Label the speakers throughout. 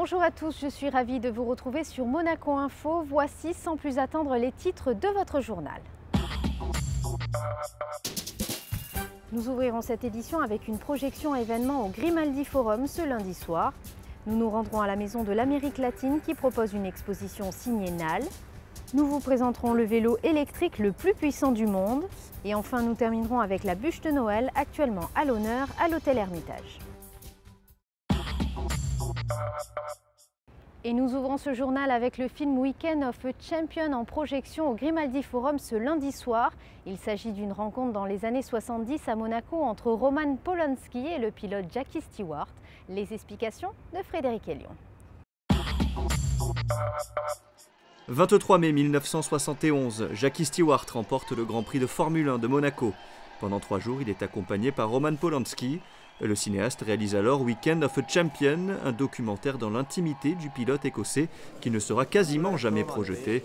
Speaker 1: Bonjour à tous, je suis ravie de vous retrouver sur Monaco Info. Voici sans plus attendre les titres de votre journal. Nous ouvrirons cette édition avec une projection événement au Grimaldi Forum ce lundi soir. Nous nous rendrons à la Maison de l'Amérique latine qui propose une exposition signée NAL. Nous vous présenterons le vélo électrique le plus puissant du monde. Et enfin, nous terminerons avec la bûche de Noël, actuellement à l'honneur à l'hôtel Hermitage. Et nous ouvrons ce journal avec le film Weekend of a Champion en projection au Grimaldi Forum ce lundi soir. Il s'agit d'une rencontre dans les années 70 à Monaco entre Roman Polanski et le pilote Jackie Stewart. Les explications de Frédéric Hélion.
Speaker 2: 23 mai 1971, Jackie Stewart remporte le Grand Prix de Formule 1 de Monaco. Pendant 3 jours, il est accompagné par Roman Polanski. Le cinéaste réalise alors Weekend of a Champion, un documentaire dans l'intimité du pilote écossais qui ne sera quasiment jamais projeté.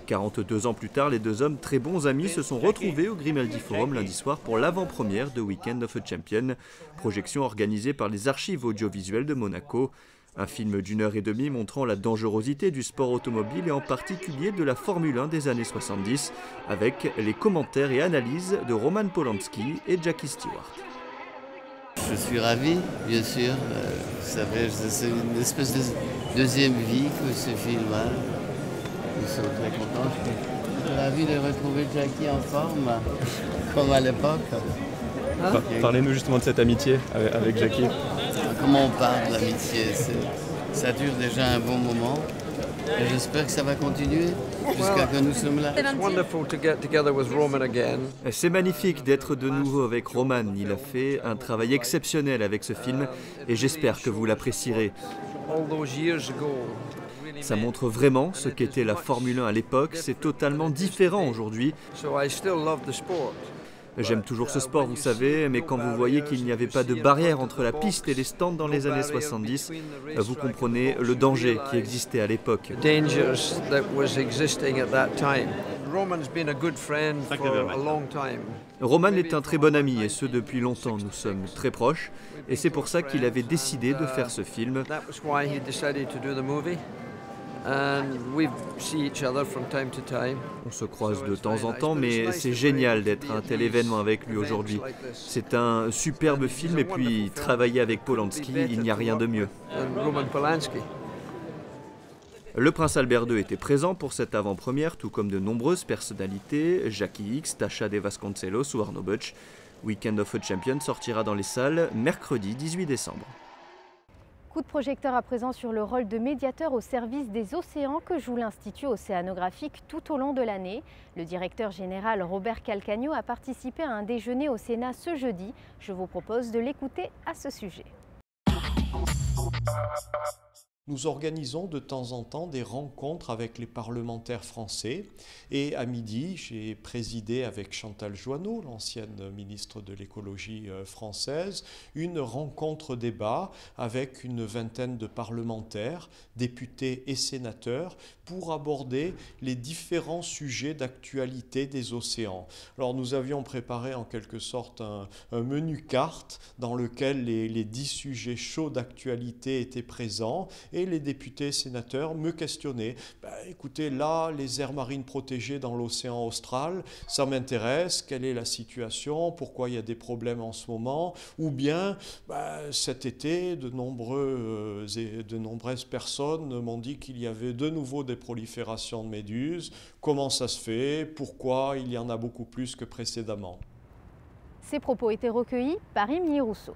Speaker 2: 42 ans plus tard, les deux hommes très bons amis se sont retrouvés au Grimaldi Forum lundi soir pour l'avant-première de Weekend of a Champion, projection organisée par les archives audiovisuelles de Monaco. Un film d'1h30 montrant la dangerosité du sport automobile et en particulier de la Formule 1 des années 70, avec les commentaires et analyses de Roman Polanski et Jackie Stewart.
Speaker 3: Je suis ravi, bien sûr. C'est une espèce de deuxième vie que ce film-là. Nous sommes très contents. Je suis ravi de retrouver Jackie en forme, comme à l'époque.
Speaker 4: Parlez-nous justement de cette amitié avec Jackie.
Speaker 3: Comment on parle de l'amitié? Ça dure déjà un bon moment. Et j'espère que ça va continuer jusqu'à que nous sommes là.
Speaker 2: C'est magnifique d'être de nouveau avec Roman. Il a fait un travail exceptionnel avec ce film et j'espère que vous l'apprécierez. Ça montre vraiment ce qu'était la Formule 1 à l'époque. C'est totalement différent aujourd'hui. J'aime toujours ce sport, vous savez, mais quand vous voyez qu'il n'y avait pas de barrière entre la piste et les stands dans les années 70, vous comprenez le danger qui existait à l'époque. Roman est un très bon ami, et ce depuis longtemps. Nous sommes très proches, et c'est pour ça qu'il avait décidé de faire ce film. On se croise de temps en temps, mais c'est génial d'être à un tel événement avec lui aujourd'hui. C'est un superbe film et puis travailler avec Polanski, il n'y a rien de mieux. Le prince Albert II était présent pour cette avant-première, tout comme de nombreuses personnalités, Jackie X, Tasha de Vasconcelos ou Arno Butch. Weekend of a Champion sortira dans les salles mercredi 18 décembre.
Speaker 1: Coup de projecteur à présent sur le rôle de médiateur au service des océans que joue l'Institut océanographique tout au long de l'année. Le directeur général Robert Calcagno a participé à un déjeuner au Sénat ce jeudi. Je vous propose de l'écouter à ce sujet.
Speaker 5: Nous organisons de temps en temps des rencontres avec les parlementaires français et à midi, j'ai présidé avec Chantal Joanneau, l'ancienne ministre de l'écologie française, une rencontre-débat avec une vingtaine de parlementaires, députés et sénateurs pour aborder les différents sujets d'actualité des océans. Alors nous avions préparé en quelque sorte un menu carte dans lequel les 10 sujets chauds d'actualité étaient présents. Et les députés et sénateurs me questionnaient. Écoutez, là, les aires marines protégées dans l'océan austral, ça m'intéresse. Quelle est la situation? Pourquoi il y a des problèmes en ce moment? Ou bien, cet été, de nombreuses personnes m'ont dit qu'il y avait de nouveau des proliférations de méduses. Comment ça se fait? Pourquoi il y en a beaucoup plus que précédemment?
Speaker 1: Ces propos étaient recueillis par Émilie Rousseau.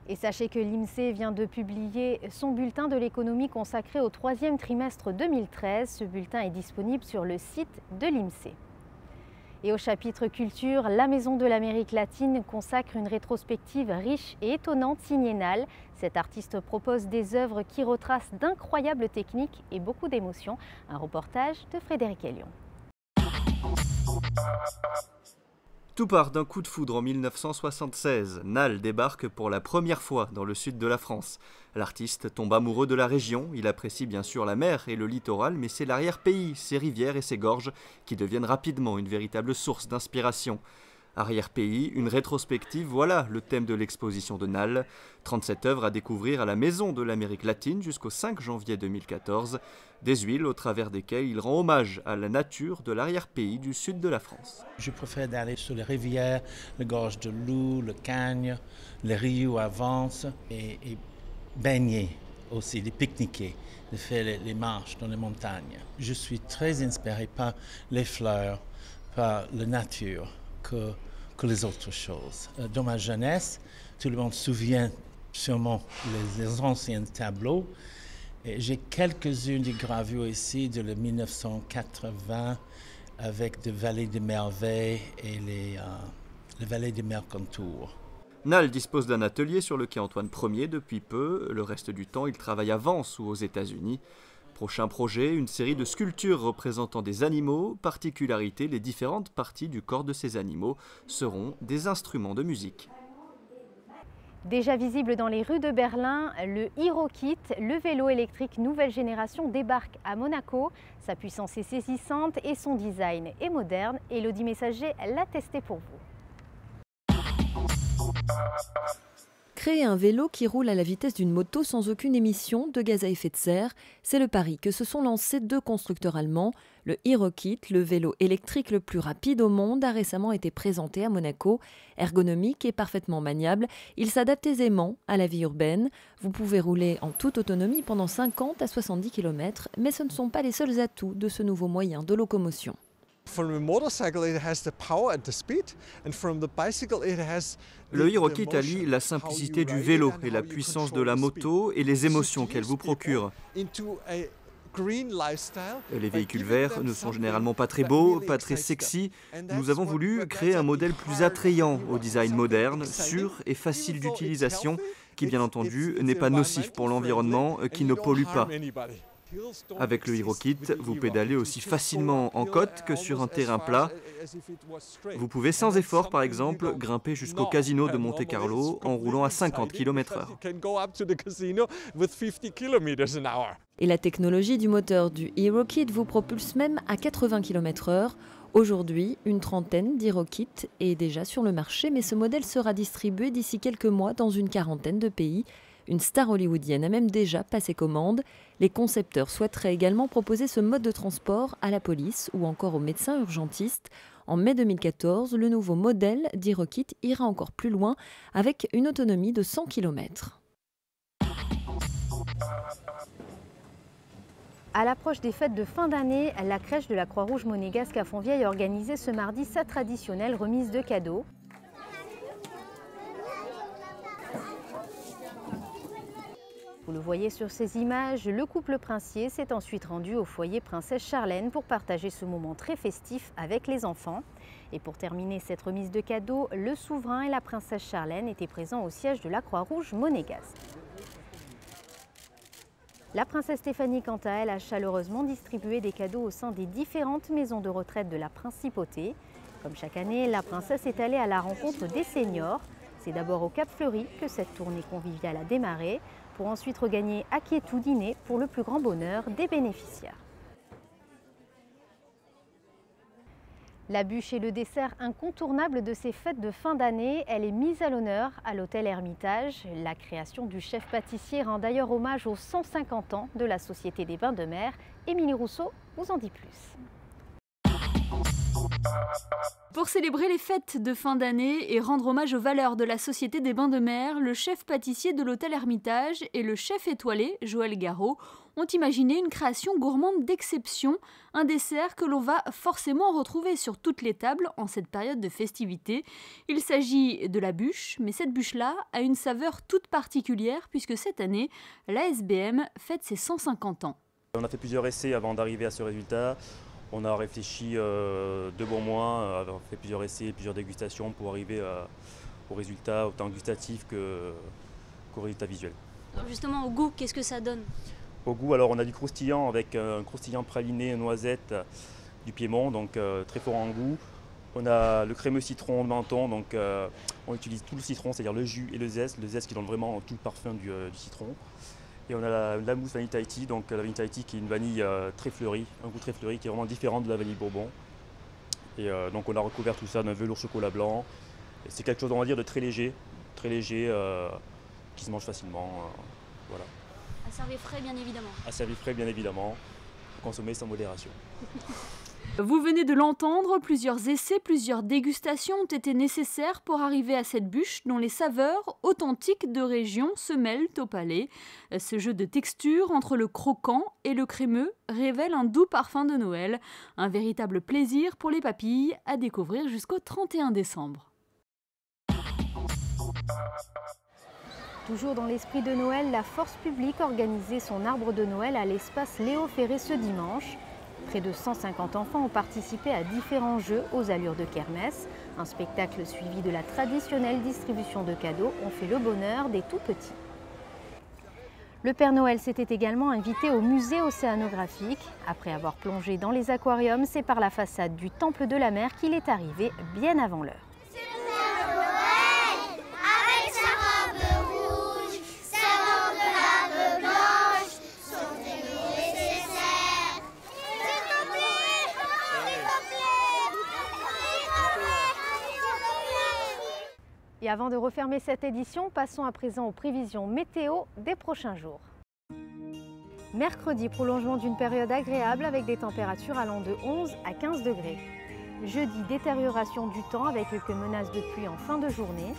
Speaker 1: Et sachez que l'INSEE vient de publier son bulletin de l'économie consacré au 3e trimestre 2013. Ce bulletin est disponible sur le site de l'INSEE. Et au chapitre culture, la Maison de l'Amérique latine consacre une rétrospective riche et étonnante signée NAL. Cet artiste propose des œuvres qui retracent d'incroyables techniques et beaucoup d'émotions. Un reportage de Frédéric Hélion.
Speaker 2: Tout part d'un coup de foudre en 1976. NAL débarque pour la première fois dans le sud de la France. L'artiste tombe amoureux de la région, il apprécie bien sûr la mer et le littoral, mais c'est l'arrière-pays, ses rivières et ses gorges qui deviennent rapidement une véritable source d'inspiration. Arrière-pays, une rétrospective, voilà le thème de l'exposition de Nal. 37 œuvres à découvrir à la Maison de l'Amérique latine jusqu'au 5 janvier 2014. Des huiles au travers desquelles il rend hommage à la nature de l'arrière-pays du sud de la France.
Speaker 6: Je préfère d'aller sur les rivières, les gorges de Loup, le Cagne, les Rio avancent et baigner aussi, de pique-niquer, de faire les marches dans les montagnes. Je suis très inspiré par les fleurs, par la nature que les autres choses. Dans ma jeunesse, tout le monde se souvient sûrement les anciens tableaux. J'ai quelques-unes des gravures ici de 1980 avec des vallées de merveilles et les vallées de Mercantour.
Speaker 2: Nal dispose d'un atelier sur le quai Antoine Ier depuis peu. Le reste du temps, il travaille à Vence ou aux États-Unis. Prochain projet, une série de sculptures représentant des animaux. Particularité, les différentes parties du corps de ces animaux seront des instruments de musique.
Speaker 1: Déjà visible dans les rues de Berlin, le HeroKit, le vélo électrique nouvelle génération, débarque à Monaco. Sa puissance est saisissante et son design est moderne. Élodie Messager l'a testé pour vous.
Speaker 7: Créer un vélo qui roule à la vitesse d'une moto sans aucune émission de gaz à effet de serre, c'est le pari que se sont lancés deux constructeurs allemands. Le HeroKit, le vélo électrique le plus rapide au monde, a récemment été présenté à Monaco. Ergonomique et parfaitement maniable, il s'adapte aisément à la vie urbaine. Vous pouvez rouler en toute autonomie pendant 50 à 70 km, mais ce ne sont pas les seuls atouts de ce nouveau moyen de locomotion.
Speaker 2: Le HeroKit allie la simplicité du vélo et la puissance de la moto et les émotions qu'elle vous procure. Les véhicules verts ne sont généralement pas très beaux, pas très sexy. Nous avons voulu créer un modèle plus attrayant au design moderne, sûr et facile d'utilisation, qui bien entendu n'est pas nocif pour l'environnement, qui ne pollue pas. Avec le HeroKit, vous pédalez aussi facilement en côte que sur un terrain plat. Vous pouvez sans effort, par exemple, grimper jusqu'au casino de Monte-Carlo en roulant à 50 km/h.
Speaker 7: Et la technologie du moteur du HeroKit vous propulse même à 80 km/h. Aujourd'hui, une trentaine d'HeroKit est déjà sur le marché, mais ce modèle sera distribué d'ici quelques mois dans une quarantaine de pays. Une star hollywoodienne a même déjà passé commande. Les concepteurs souhaiteraient également proposer ce mode de transport à la police ou encore aux médecins urgentistes. En mai 2014, le nouveau modèle d'HeroKit ira encore plus loin avec une autonomie de 100 km.
Speaker 1: À l'approche des fêtes de fin d'année, la crèche de la Croix-Rouge monégasque à Fontvieille a organisé ce mardi sa traditionnelle remise de cadeaux. Vous le voyez sur ces images, le couple princier s'est ensuite rendu au foyer Princesse Charlène pour partager ce moment très festif avec les enfants. Et pour terminer cette remise de cadeaux, le souverain et la princesse Charlène étaient présents au siège de la Croix-Rouge monégasque. La princesse Stéphanie, quant à elle, a chaleureusement distribué des cadeaux au sein des différentes maisons de retraite de la principauté. Comme chaque année, la princesse est allée à la rencontre des seniors. C'est d'abord au Cap Fleuri que cette tournée conviviale a démarré, pour ensuite regagner Akietou dîner pour le plus grand bonheur des bénéficiaires. La bûche est le dessert incontournable de ces fêtes de fin d'année. Elle est mise à l'honneur à l'hôtel Hermitage. La création du chef pâtissier rend d'ailleurs hommage aux 150 ans de la Société des Bains de Mer. Émilie Rousseau vous en dit plus.
Speaker 8: Pour célébrer les fêtes de fin d'année et rendre hommage aux valeurs de la Société des Bains de Mer, le chef pâtissier de l'hôtel Hermitage et le chef étoilé, Joël Garraud, ont imaginé une création gourmande d'exception, un dessert que l'on va forcément retrouver sur toutes les tables en cette période de festivités. Il s'agit de la bûche, mais cette bûche-là a une saveur toute particulière puisque cette année, l'ASBM fête ses 150 ans.
Speaker 4: On a fait plusieurs essais avant d'arriver à ce résultat. On a réfléchi 2 bons mois, on a fait plusieurs essais, plusieurs dégustations pour arriver au résultat autant gustatif qu'au résultat visuel.
Speaker 9: Alors justement, au goût, qu'est-ce que ça donne?
Speaker 4: Au goût, alors on a du croustillant avec un croustillant praliné noisette du Piémont, donc très fort en goût. On a le crémeux citron de Menton, donc on utilise tout le citron, c'est-à-dire le jus et le zeste qui donne vraiment tout le parfum du citron. Et on a la mousse vanille Tahiti, donc la vanille Tahiti qui est une vanille très fleurie, un goût très fleuri qui est vraiment différent de la vanille Bourbon. Et donc on a recouvert tout ça d'un velours chocolat blanc. C'est quelque chose, on va dire, de très léger qui se mange facilement. Voilà.
Speaker 9: À servir frais, bien évidemment.
Speaker 4: À servir frais, bien évidemment. Consommer sans modération.
Speaker 8: Vous venez de l'entendre, plusieurs essais, plusieurs dégustations ont été nécessaires pour arriver à cette bûche dont les saveurs authentiques de région se mêlent au palais. Ce jeu de texture entre le croquant et le crémeux révèle un doux parfum de Noël. Un véritable plaisir pour les papilles à découvrir jusqu'au 31 décembre.
Speaker 1: Toujours dans l'esprit de Noël, la Force publique organisait son arbre de Noël à l'espace Léo Ferré ce dimanche. Près de 150 enfants ont participé à différents jeux aux allures de kermesse. Un spectacle suivi de la traditionnelle distribution de cadeaux ont fait le bonheur des tout-petits. Le Père Noël s'était également invité au musée océanographique. Après avoir plongé dans les aquariums, c'est par la façade du Temple de la Mer qu'il est arrivé bien avant l'heure. Et avant de refermer cette édition, passons à présent aux prévisions météo des prochains jours. Mercredi, prolongement d'une période agréable avec des températures allant de 11 à 15 degrés. Jeudi, détérioration du temps avec quelques menaces de pluie en fin de journée.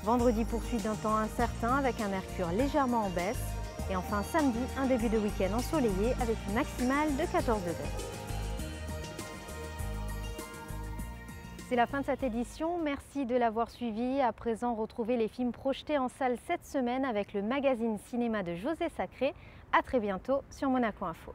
Speaker 1: Vendredi, poursuite d'un temps incertain avec un mercure légèrement en baisse. Et enfin samedi, un début de week-end ensoleillé avec une maximale de 14 degrés. C'est la fin de cette édition, merci de l'avoir suivi. À présent, retrouvez les films projetés en salle cette semaine avec le magazine cinéma de José Sacré. À très bientôt sur Monaco Info.